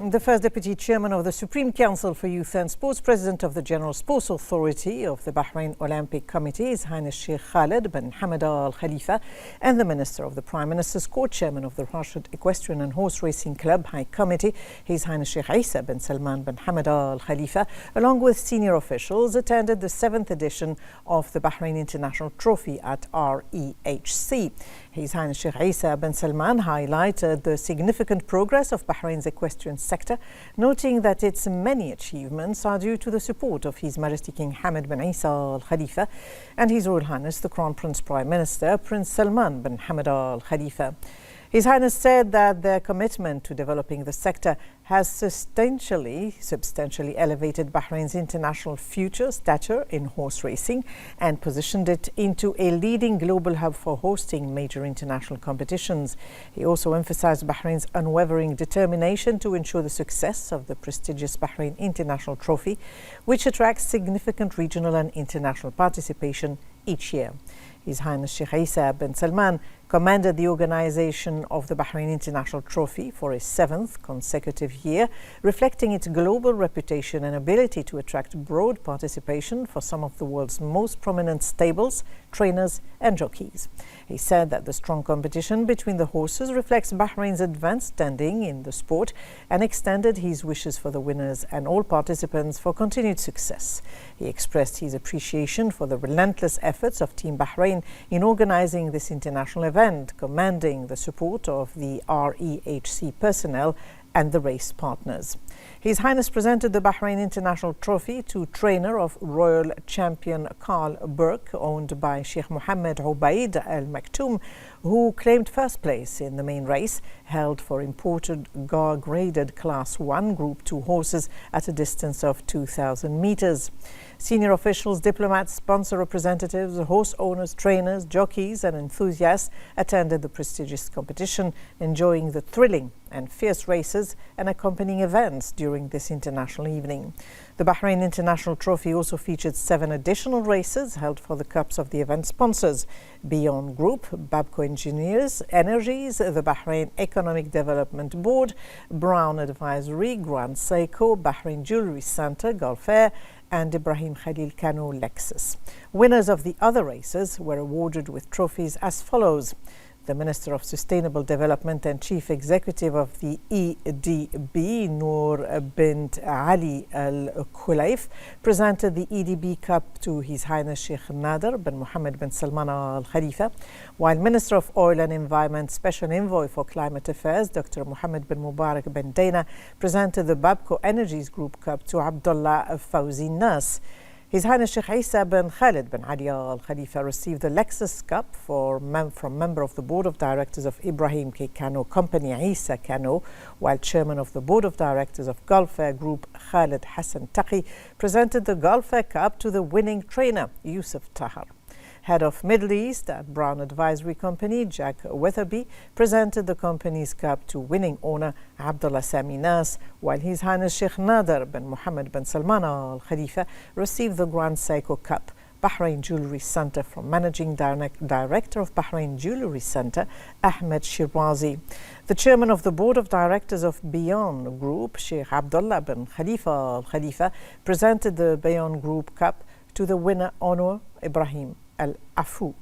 The first Deputy Chairman of the Supreme Council for Youth and Sports, President of the General Sports Authority of the Bahrain Olympic Committee, His Highness Sheikh Khalid bin Hamad Al Khalifa, and the Minister of the Prime Minister's Court, Chairman of the Rashid Equestrian and Horse Racing Club High Committee, His Highness Sheikh Isa bin Salman bin Hamad Al Khalifa, along with senior officials, attended the 7th edition of the Bahrain International Trophy at REHC. His Highness Sheikh Isa bin Salman highlighted the significant progress of Bahrain's equestrian sector, noting that its many achievements are due to the support of His Majesty King Hamad bin Isa Al Khalifa and His Royal Highness the Crown Prince Prime Minister Prince Salman bin Hamad Al Khalifa. His Highness said that their commitment to developing the sector has substantially elevated Bahrain's international future stature in horse racing and positioned it into a leading global hub for hosting major international competitions. He also emphasized Bahrain's unwavering determination to ensure the success of the prestigious Bahrain International Trophy, which attracts significant regional and international participation each year. His Highness Sheikh Isa bin Salman commended the organization of the Bahrain International Trophy for a 7th consecutive year, reflecting its global reputation and ability to attract broad participation for some of the world's most prominent stables, trainers and jockeys. He said that the strong competition between the horses reflects Bahrain's advanced standing in the sport and extended his wishes for the winners and all participants for continued success. He expressed his appreciation for the relentless efforts of Team Bahrain in organizing this international event, commanding the support of the REHC personnel and the race partners. His Highness presented the Bahrain International Trophy to trainer of Royal Champion Carl Burke, owned by Sheikh Mohammed Ubaid Al Maktoum, who claimed first place in the main race, held for imported graded Class 1 Group 2 horses at a distance of 2,000 meters. Senior officials, diplomats, sponsor representatives, horse owners, trainers, jockeys and enthusiasts attended the prestigious competition, enjoying the thrilling and fierce races and accompanying events during this international evening. The Bahrain International Trophy also featured 7 additional races held for the cups of the event sponsors: Beyond Group, Babco Engineers, Energies, the Bahrain Economic Development Board, Brown Advisory, Grand Seiko, Bahrain Jewelry Center, Gulf Air, and Ibrahim Khalil Kano Lexus. Winners of the other races were awarded with trophies as follows. The Minister of Sustainable Development and Chief Executive of the EDB, Noor bint Ali Al Khulaif, presented the EDB Cup to His Highness Sheikh Nader bin Mohammed bin Salman Al Khalifa, while Minister of Oil and Environment Special Envoy for Climate Affairs, Dr. Mohammed bin Mubarak bin Dana, presented the Babco Energies Group Cup to Abdullah Fawzi Nas. His Highness Sheikh Isa bin Khalid bin Ali Al Khalifa received the Lexus Cup from member of the Board of Directors of Ibrahim K. Kano Company, Isa Kano, while Chairman of the Board of Directors of Gulf Air Group, Khalid Hassan Taqi, presented the Gulf Air Cup to the winning trainer, Yusuf Tahar. Head of Middle East at Brown Advisory Company, Jack Weatherby, presented the company's cup to winning owner Abdullah Sami Nas, while His Highness Sheikh Nader bin Mohammed bin Salman Al Khalifa received the Grand Seiko Cup, Bahrain Jewelry Center, from Managing Director of Bahrain Jewelry Center, Ahmed Shirwazi. The Chairman of the Board of Directors of Beyond Group, Sheikh Abdullah bin Khalifa Al Khalifa, presented the Beyond Group Cup to the winner, Honor Ibrahim Al Afu.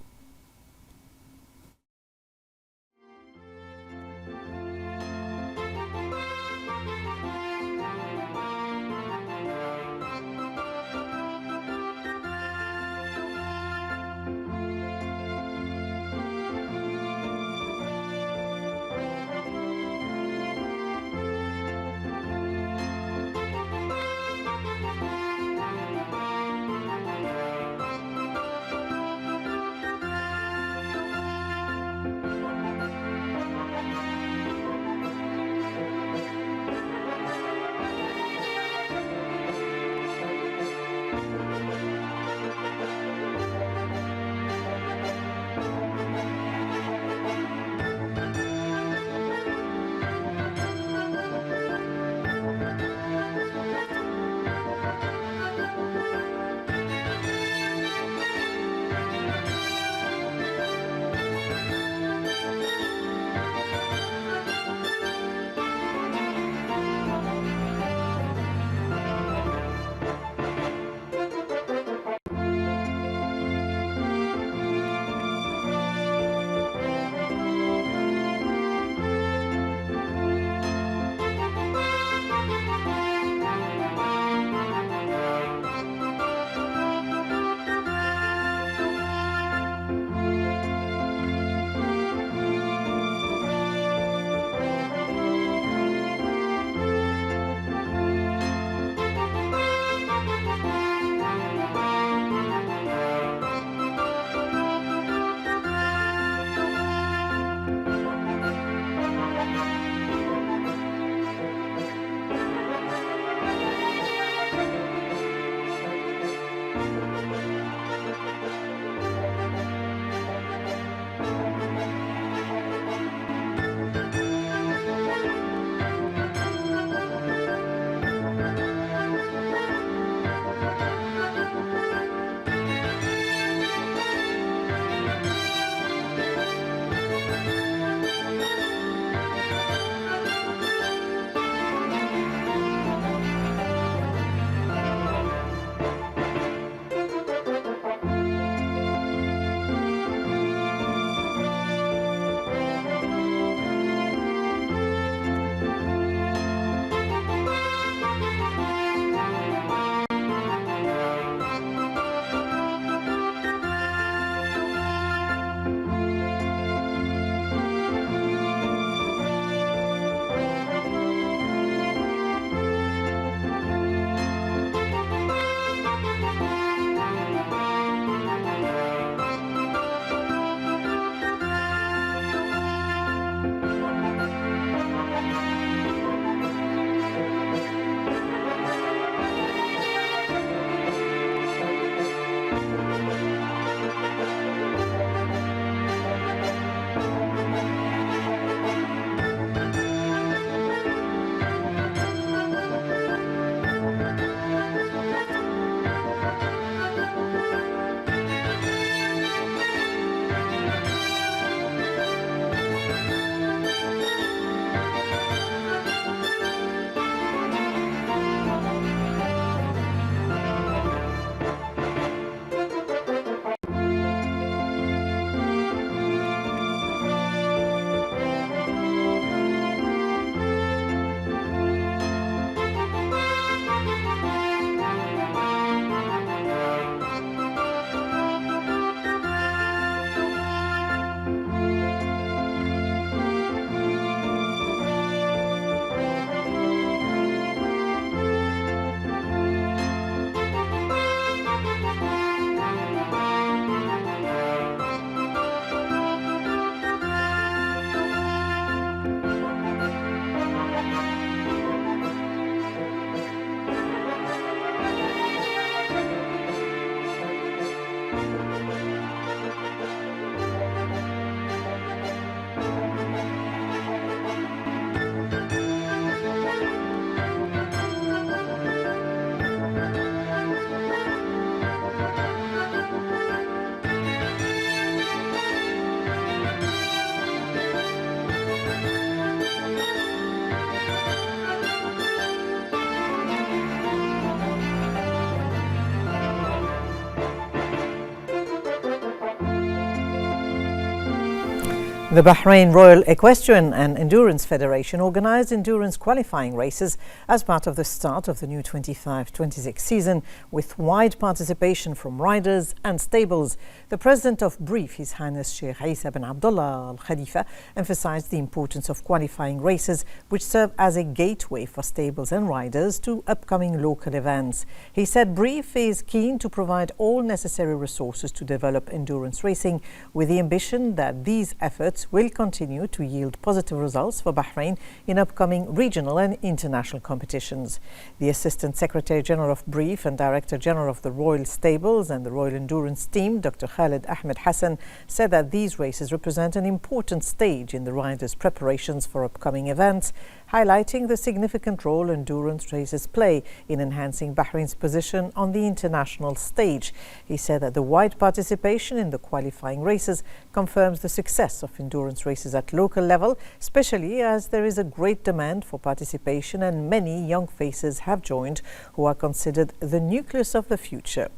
The Bahrain Royal Equestrian and Endurance Federation organised endurance qualifying races as part of the start of the new 25-26 season, with wide participation from riders and stables. The president of BRIEF, His Highness Sheikh Isa bin Abdullah Al Khalifa, emphasised the importance of qualifying races, which serve as a gateway for stables and riders to upcoming local events. He said BRIEF is keen to provide all necessary resources to develop endurance racing, with the ambition that these efforts will continue to yield positive results for Bahrain in upcoming regional and international competitions. The Assistant Secretary General of BRIEF and Director General of the Royal Stables and the Royal Endurance Team, Dr. Khalid Ahmed Hassan, said that these races represent an important stage in the riders' preparations for upcoming events, highlighting the significant role endurance races play in enhancing Bahrain's position on the international stage. He said that the wide participation in the qualifying races confirms the success of endurance races at local level, especially as there is a great demand for participation and many young faces have joined who are considered the nucleus of the future.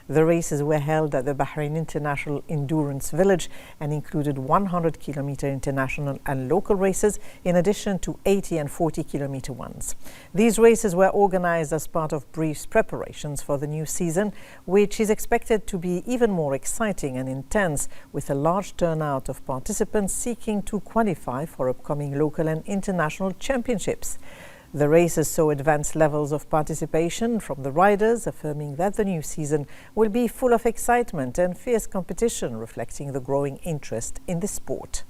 The races were held at the Bahrain International Endurance Village and included 100-kilometer international and local races, in addition to 80 and 40-kilometer ones. These races were organized as part of BRIEF's preparations for the new season, which is expected to be even more exciting and intense, with a large turnout of participants seeking to qualify for upcoming local and international championships. The races saw advanced levels of participation from the riders, affirming that the new season will be full of excitement and fierce competition, reflecting the growing interest in the sport.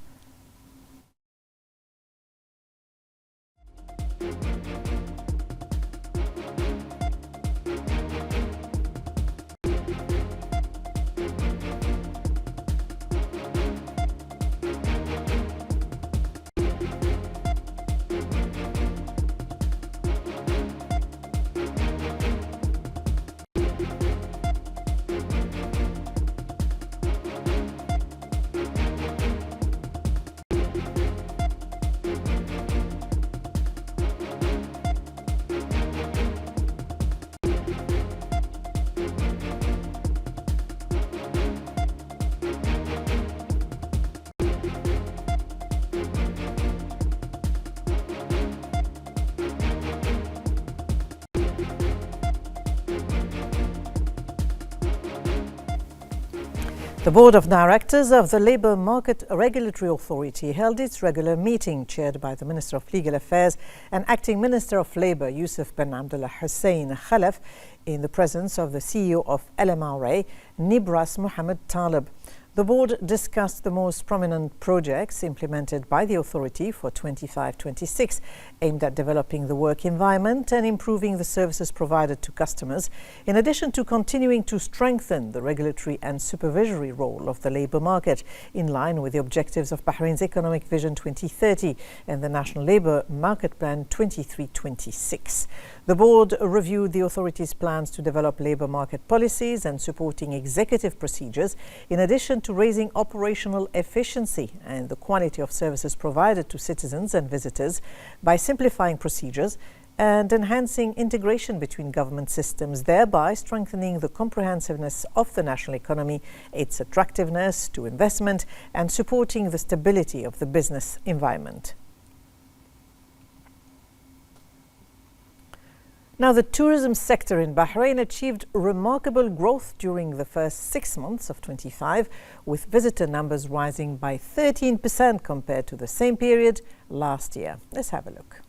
The Board of Directors of the Labour Market Regulatory Authority held its regular meeting, chaired by the Minister of Legal Affairs and Acting Minister of Labour, Yusuf bin Abdullah Hussein Khalaf, in the presence of the CEO of LMRA, Nibras Mohammed Talib. The board discussed the most prominent projects implemented by the authority for 25-26, aimed at developing the work environment and improving the services provided to customers, in addition to continuing to strengthen the regulatory and supervisory role of the labour market, in line with the objectives of Bahrain's Economic Vision 2030 and the National Labour Market Plan 23-26. The board reviewed the authority's plans to develop labour market policies and supporting executive procedures, in addition to raising operational efficiency and the quality of services provided to citizens and visitors by simplifying procedures and enhancing integration between government systems, thereby strengthening the comprehensiveness of the national economy, its attractiveness to investment, and supporting the stability of the business environment. Now, the tourism sector in Bahrain achieved remarkable growth during the first 6 months of 25, with visitor numbers rising by 13% compared to the same period last year. Let's have a look.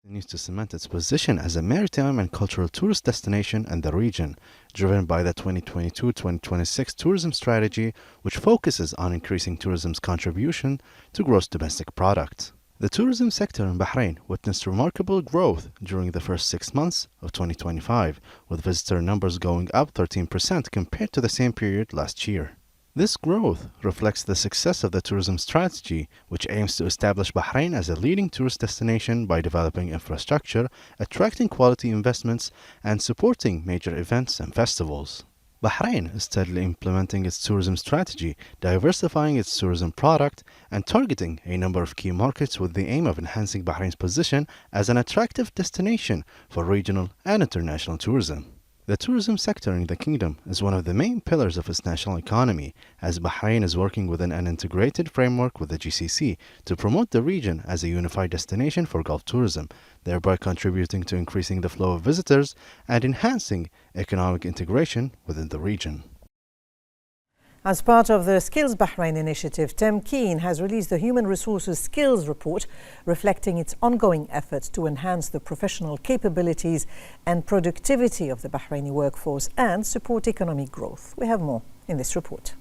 It needs to cement its position as a maritime and cultural tourist destination in the region, driven by the 2022-2026 tourism strategy, which focuses on increasing tourism's contribution to gross domestic product. The tourism sector in Bahrain witnessed remarkable growth during the first 6 months of 2025, with visitor numbers going up 13% compared to the same period last year. This growth reflects the success of the tourism strategy, which aims to establish Bahrain as a leading tourist destination by developing infrastructure, attracting quality investments, and supporting major events and festivals. Bahrain is steadily implementing its tourism strategy, diversifying its tourism product, and targeting a number of key markets with the aim of enhancing Bahrain's position as an attractive destination for regional and international tourism. The tourism sector in the kingdom is one of the main pillars of its national economy, as Bahrain is working within an integrated framework with the GCC to promote the region as a unified destination for Gulf tourism, thereby contributing to increasing the flow of visitors and enhancing economic integration within the region. As part of the Skills Bahrain initiative, Temkeen has released the Human Resources Skills Report, reflecting its ongoing efforts to enhance the professional capabilities and productivity of the Bahraini workforce and support economic growth. We have more in this report.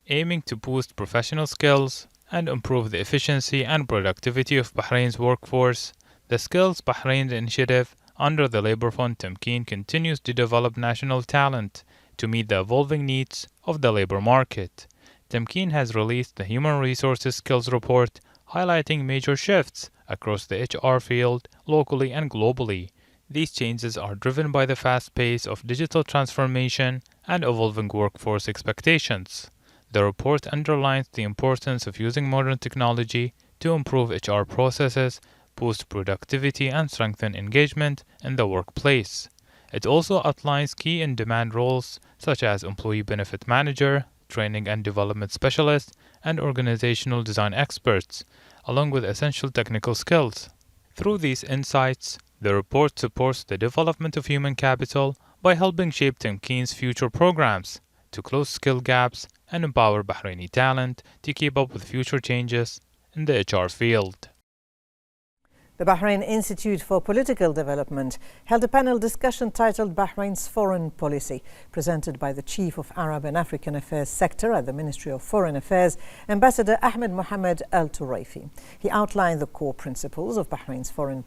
Aiming to boost professional skills and improve the efficiency and productivity of Bahrain's workforce, the Skills Bahrain initiative under the Labour Fund Temkeen continues to develop national talent to meet the evolving needs of the labor market. Temkeen has released the Human Resources Skills Report, highlighting major shifts across the HR field, locally and globally. These changes are driven by the fast pace of digital transformation and evolving workforce expectations. The report underlines the importance of using modern technology to improve HR processes, boost productivity, and strengthen engagement in the workplace. It also outlines key in-demand roles such as employee benefit manager, training and development specialist, and organizational design experts, along with essential technical skills. Through these insights, the report supports the development of human capital by helping shape Temkeen's future programs to close skill gaps and empower Bahraini talent to keep up with future changes in the HR field. The Bahrain Institute for Political Development held a panel discussion titled Bahrain's Foreign Policy, presented by the Chief of Arab and African Affairs Sector at the Ministry of Foreign Affairs, Ambassador Ahmed Mohammed Al Turaifi. He outlined the core principles of Bahrain's foreign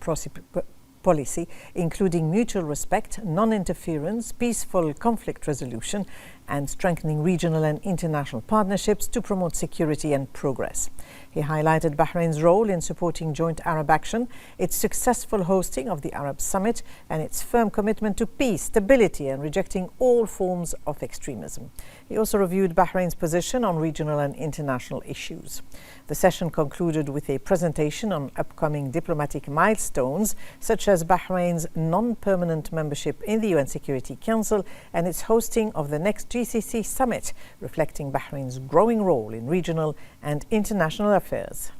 policy, including mutual respect, non-interference, peaceful conflict resolution, and strengthening regional and international partnerships to promote security and progress. He highlighted Bahrain's role in supporting joint Arab action, its successful hosting of the Arab Summit, and its firm commitment to peace, stability, and rejecting all forms of extremism. He also reviewed Bahrain's position on regional and international issues. The session concluded with a presentation on upcoming diplomatic milestones, such as Bahrain's non-permanent membership in the UN Security Council and its hosting of the next GCC summit, reflecting Bahrain's growing role in regional and international affairs.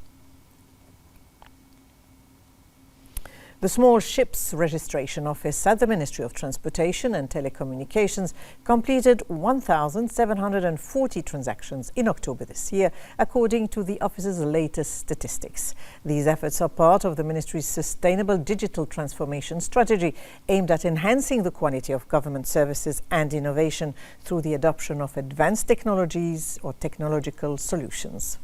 The Small Ships Registration Office at the Ministry of Transportation and Telecommunications completed 1,740 transactions in October this year, according to the office's latest statistics. These efforts are part of the ministry's sustainable digital transformation strategy, aimed at enhancing the quality of government services and innovation through the adoption of advanced technologies or technological solutions.